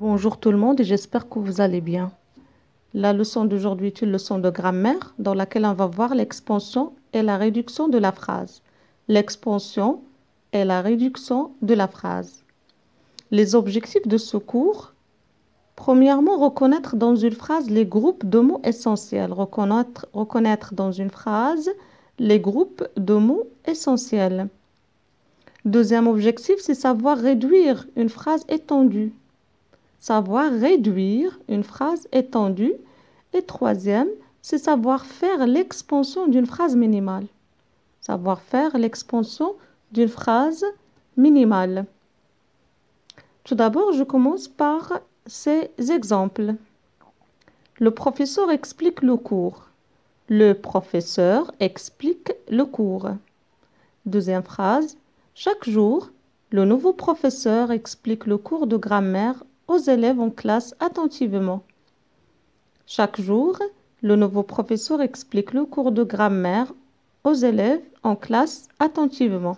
Bonjour tout le monde et j'espère que vous allez bien. La leçon d'aujourd'hui est une leçon de grammaire dans laquelle on va voir l'expansion et la réduction de la phrase. L'expansion et la réduction de la phrase. Les objectifs de ce cours: premièrement, reconnaître dans une phrase les groupes de mots essentiels. Reconnaître dans une phrase les groupes de mots essentiels. Deuxième objectif, c'est savoir réduire une phrase étendue. Savoir réduire une phrase étendue. Et troisième, c'est savoir faire l'expansion d'une phrase minimale. Savoir faire l'expansion d'une phrase minimale. Tout d'abord, je commence par ces exemples. Le professeur explique le cours. Le professeur explique le cours. Deuxième phrase. Chaque jour, le nouveau professeur explique le cours de grammaire aux élèves en classe attentivement. Chaque jour, le nouveau professeur explique le cours de grammaire aux élèves en classe attentivement.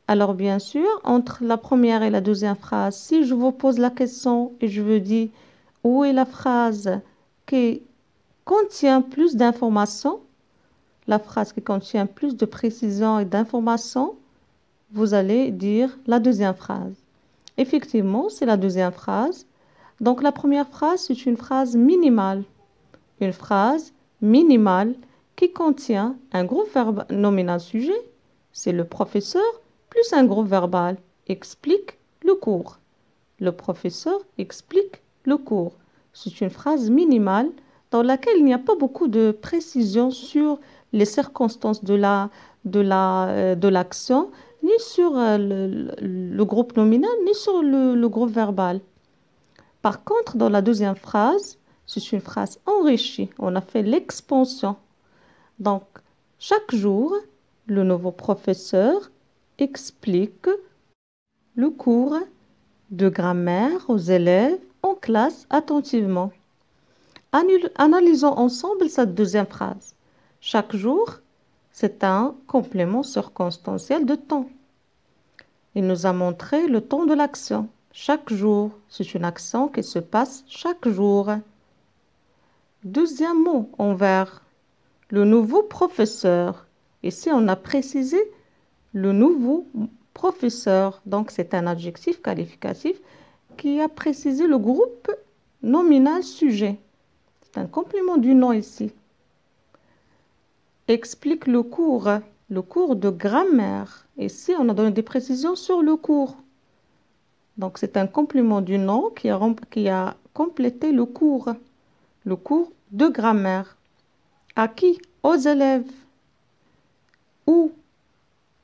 Alors bien sûr, entre la première et la deuxième phrase, si je vous pose la question et je vous dis où est la phrase qui contient plus d'informations, la phrase qui contient plus de précision et d'informations, vous allez dire la deuxième phrase. Effectivement, c'est la deuxième phrase. Donc la première phrase, c'est une phrase minimale. Une phrase minimale qui contient un groupe verbal nominal sujet, c'est le professeur, plus un groupe verbal, explique le cours. Le professeur explique le cours. C'est une phrase minimale dans laquelle il n'y a pas beaucoup de précision sur les circonstances de l'action, ni sur le groupe nominal, ni sur le groupe verbal. Par contre, dans la deuxième phrase, c'est une phrase enrichie. On a fait l'expansion. Donc, chaque jour, le nouveau professeur explique le cours de grammaire aux élèves en classe attentivement. Analysons ensemble cette deuxième phrase. Chaque jour, c'est un complément circonstanciel de temps. Il nous a montré le temps de l'action. Chaque jour, c'est une action qui se passe chaque jour. Deuxième mot en vert, le nouveau professeur. Ici, on a précisé le nouveau professeur. Donc, c'est un adjectif qualificatif qui a précisé le groupe nominal sujet. C'est un complément du nom ici. Explique le cours de grammaire. Ici, on a donné des précisions sur le cours. Donc, c'est un complément du nom qui a complété le cours de grammaire. À qui? Aux élèves. Où?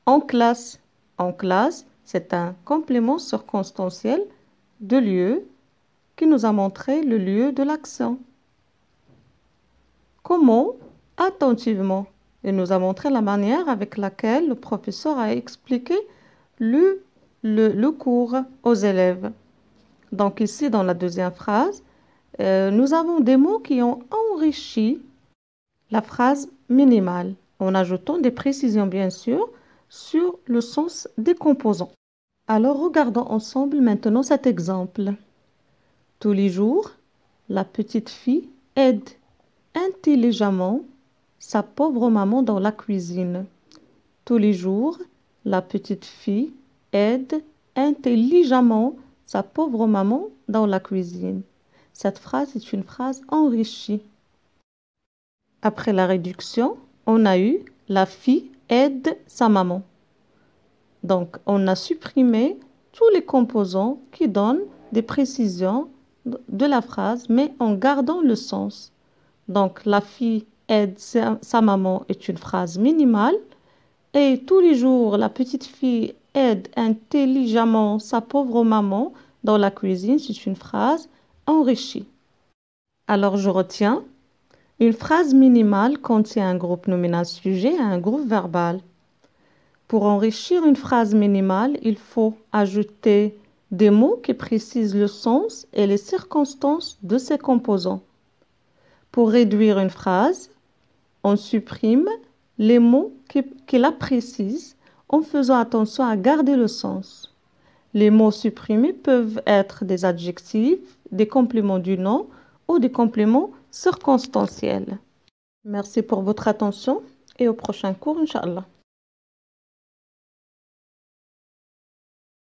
En classe. En classe, c'est un complément circonstanciel de lieu qui nous a montré le lieu de l'action. Comment? Attentivement. Il nous a montré la manière avec laquelle le professeur a expliqué le cours aux élèves. Donc ici, dans la deuxième phrase, nous avons des mots qui ont enrichi la phrase minimale, en ajoutant des précisions, bien sûr, sur le sens des composants. Alors, regardons ensemble maintenant cet exemple. Tous les jours, la petite fille aide intelligemment sa pauvre maman dans la cuisine. Tous les jours, la petite fille aide intelligemment sa pauvre maman dans la cuisine. Cette phrase est une phrase enrichie. Après la réduction, on a eu la fille aide sa maman. Donc, on a supprimé tous les composants qui donnent des précisions de la phrase, mais en gardant le sens. Donc, la fille aide sa maman est une phrase minimale. Et tous les jours, la petite fille aide intelligemment sa pauvre maman dans la cuisine. C'est une phrase enrichie. Alors, je retiens. Une phrase minimale contient un groupe nominal sujet et un groupe verbal. Pour enrichir une phrase minimale, il faut ajouter des mots qui précisent le sens et les circonstances de ses composants. Pour réduire une phrase, on supprime les mots qui la précisent en faisant attention à garder le sens. Les mots supprimés peuvent être des adjectifs, des compléments du nom ou des compléments circonstanciels. Merci pour votre attention et au prochain cours, Inch'Allah.